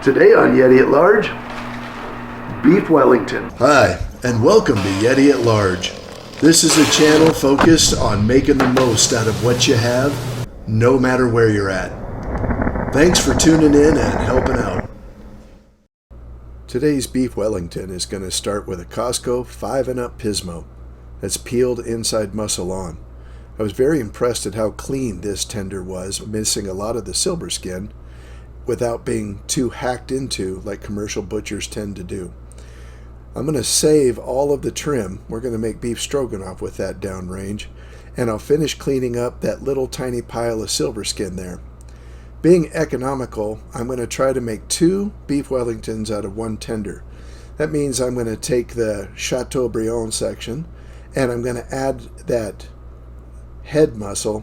Today on Yeti at Large, beef Wellington. Hi, and welcome to Yeti at Large. This is a channel focused on making the most out of what you have, no matter where you're at. Thanks for tuning in and helping out. Today's beef Wellington is going to start with a Costco 5 and Up Pismo that's peeled inside muscle on. I was very impressed at how clean this tender was, missing a lot of the silver skin without being too hacked into like commercial butchers tend to do. I'm going to save all of the trim. We're going to make beef stroganoff with that downrange, and I'll finish cleaning up that little tiny pile of silver skin there. Being economical, I'm going to try to make 2 beef Wellingtons out of 1 tender. That means I'm going to take the Chateaubriand section and I'm going to add that head muscle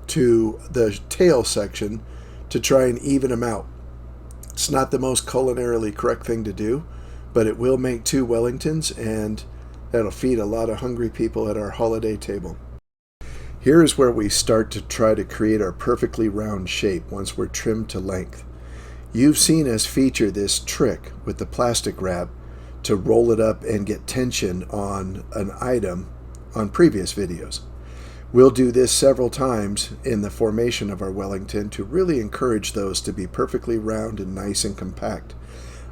to the tail section to try and even them out. It's not the most culinarily correct thing to do, but it will make 2 Wellingtons, and that'll feed a lot of hungry people at our holiday table. Here is where we start to try to create our perfectly round shape once we're trimmed to length. You've seen us feature this trick with the plastic wrap to roll it up and get tension on an item on previous videos. We'll do this several times in the formation of our Wellington to really encourage those to be perfectly round and nice and compact.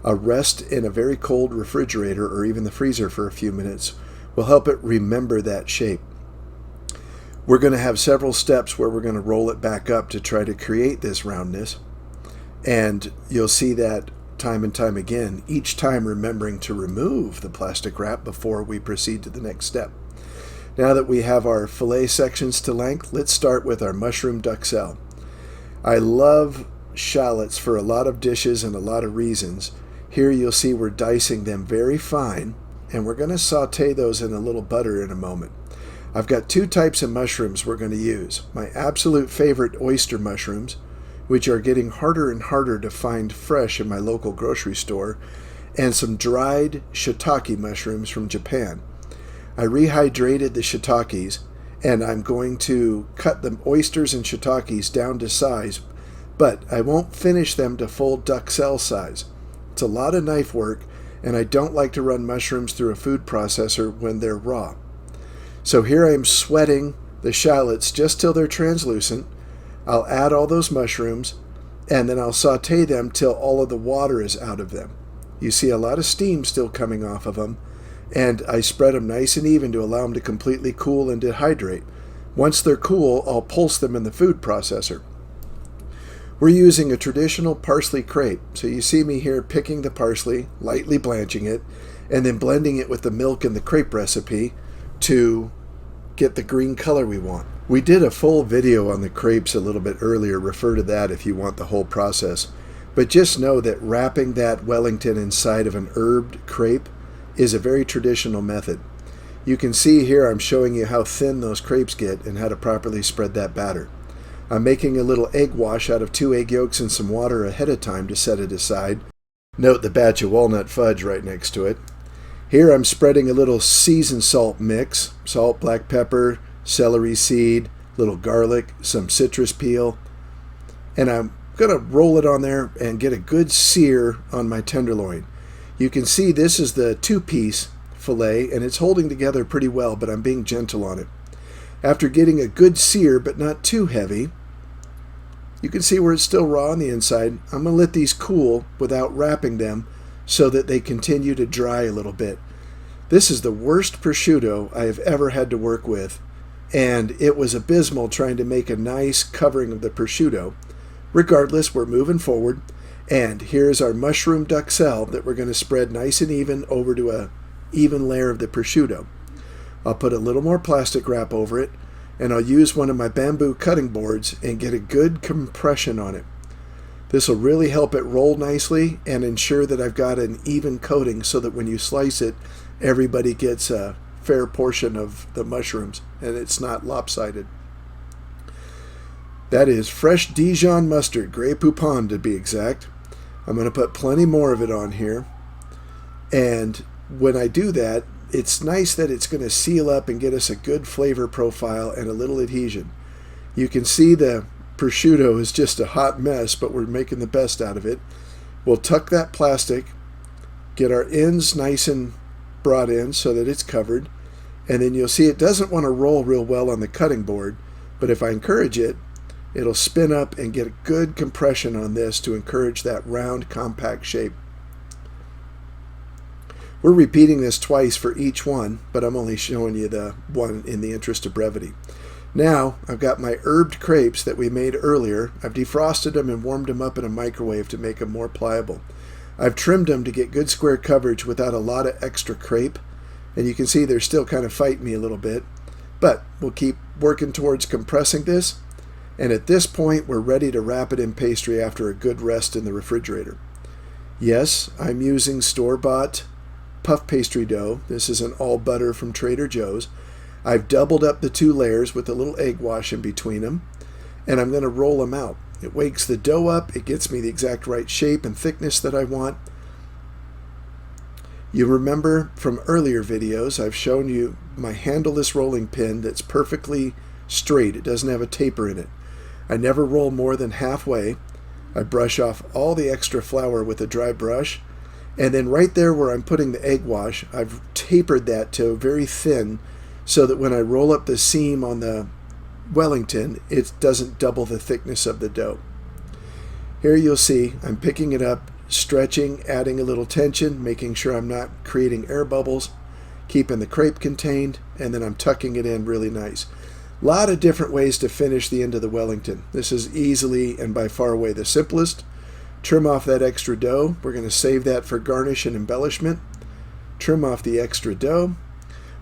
A rest in a very cold refrigerator or even the freezer for a few minutes will help it remember that shape. We're going to have several steps where we're going to roll it back up to try to create this roundness, and you'll see that time and time again, each time remembering to remove the plastic wrap before we proceed to the next step. Now that we have our fillet sections to length, let's start with our mushroom duxelle. I love shallots for a lot of dishes and a lot of reasons. Here you'll see we're dicing them very fine, and we're going to saute those in a little butter in a moment. I've got 2 types of mushrooms we're going to use. My absolute favorite oyster mushrooms, which are getting harder and harder to find fresh in my local grocery store, and some dried shiitake mushrooms from Japan. I rehydrated the shiitakes, and I'm going to cut the oysters and shiitakes down to size, but I won't finish them to full duxelle size. It's a lot of knife work, and I don't like to run mushrooms through a food processor when they're raw. So here I am sweating the shallots just till they're translucent. I'll add all those mushrooms, and then I'll saute them till all of the water is out of them. You see a lot of steam still coming off of them, and I spread them nice and even to allow them to completely cool and dehydrate. Once they're cool, I'll pulse them in the food processor. We're using a traditional parsley crepe, so you see me here picking the parsley, lightly blanching it, and then blending it with the milk in the crepe recipe to get the green color we want. We did a full video on the crepes a little bit earlier. Refer to that if you want the whole process. But just know that wrapping that Wellington inside of an herbed crepe is a very traditional method. You can see here I'm showing you how thin those crepes get and how to properly spread that batter. I'm making a little egg wash out of 2 egg yolks and some water ahead of time to set it aside. Note the batch of walnut fudge right next to it. Here I'm spreading a little seasoned salt mix, salt, black pepper, celery seed, little garlic, some citrus peel, and I'm going to roll it on there and get a good sear on my tenderloin. You can see this is the 2-piece fillet, and it's holding together pretty well, but I'm being gentle on it. After getting a good sear, but not too heavy, you can see where it's still raw on the inside. I'm going to let these cool without wrapping them so that they continue to dry a little bit. This is the worst prosciutto I have ever had to work with, and it was abysmal trying to make a nice covering of the prosciutto. Regardless, we're moving forward. And here's our mushroom duxelle that we're going to spread nice and even over to a even layer of the prosciutto. I'll put a little more plastic wrap over it, and I'll use one of my bamboo cutting boards and get a good compression on it. This will really help it roll nicely and ensure that I've got an even coating so that when you slice it, everybody gets a fair portion of the mushrooms and it's not lopsided. That is fresh Dijon mustard, Grey Poupon to be exact. I'm going to put plenty more of it on here. And when I do that, it's nice that it's going to seal up and get us a good flavor profile and a little adhesion. You can see the prosciutto is just a hot mess, but we're making the best out of it. We'll tuck that plastic, get our ends nice and brought in so that it's covered, and then you'll see it doesn't want to roll real well on the cutting board, but if I encourage it, it'll spin up and get a good compression on this to encourage that round, compact shape. We're repeating this twice for each one, but I'm only showing you the one in the interest of brevity. Now, I've got my herbed crepes that we made earlier. I've defrosted them and warmed them up in a microwave to make them more pliable. I've trimmed them to get good square coverage without a lot of extra crepe, and you can see they're still kind of fighting me a little bit, but we'll keep working towards compressing this, and at this point we're ready to wrap it in pastry after a good rest in the refrigerator. Yes, I'm using store-bought puff pastry dough. This is an all butter from Trader Joe's. I've doubled up the 2 layers with a little egg wash in between them, and I'm going to roll them out. It wakes the dough up, it gets me the exact right shape and thickness that I want. You remember from earlier videos, I've shown you my handleless rolling pin that's perfectly straight. It doesn't have a taper in it. I never roll more than halfway. I brush off all the extra flour with a dry brush, and then right there where I'm putting the egg wash, I've tapered that to very thin so that when I roll up the seam on the Wellington, it doesn't double the thickness of the dough. Here you'll see I'm picking it up, stretching, adding a little tension, making sure I'm not creating air bubbles, keeping the crepe contained, and then I'm tucking it in really nice. A lot of different ways to finish the end of the Wellington. This is easily and by far away the simplest. Trim off that extra dough. We're going to save that for garnish and embellishment. Trim off the extra dough.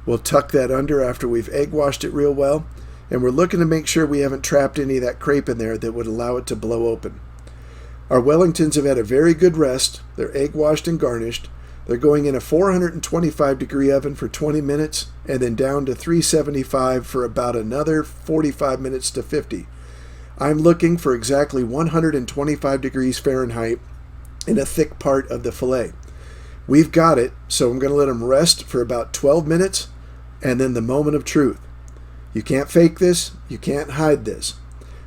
We'll tuck that under after we've egg washed it real well, and we're looking to make sure we haven't trapped any of that crepe in there that would allow it to blow open. Our Wellingtons have had a very good rest. They're egg washed and garnished. They're going in a 425 degree oven for 20 minutes and then down to 375 for about another 45 minutes to 50. I'm looking for exactly 125 degrees Fahrenheit in a thick part of the fillet. We've got it, so I'm going to let them rest for about 12 minutes, and then the moment of truth. You can't fake this. You can't hide this.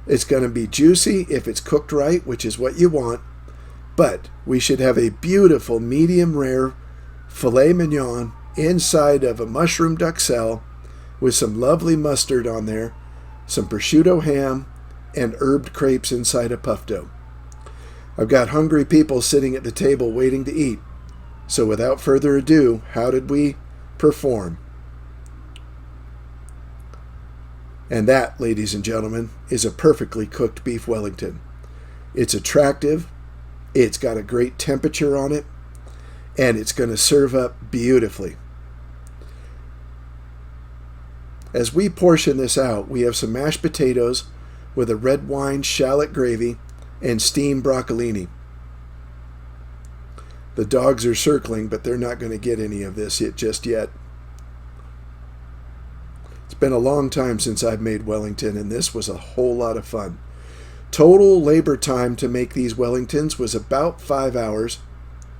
It's going to be juicy if it's cooked right, which is what you want, but we should have a beautiful medium rare filet mignon inside of a mushroom duxelle with some lovely mustard on there, some prosciutto ham, and herbed crepes inside a puff dough. I've got hungry people sitting at the table waiting to eat. So without further ado, how did we perform? And that, ladies and gentlemen, is a perfectly cooked beef Wellington. It's attractive, it's got a great temperature on it, and it's going to serve up beautifully. As we portion this out, we have some mashed potatoes with a red wine shallot gravy and steamed broccolini. The dogs are circling, but they're not going to get any of this just yet. It's been a long time since I've made Wellington, and this was a whole lot of fun. Total labor time to make these Wellingtons was about 5 hours,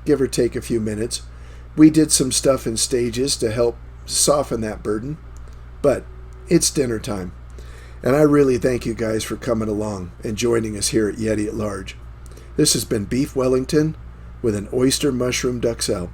give or take a few minutes. We did some stuff in stages to help soften that burden, but it's dinner time. And I really thank you guys for coming along and joining us here at Yeti at Large. This has been Beef Wellington with an oyster mushroom duxelle.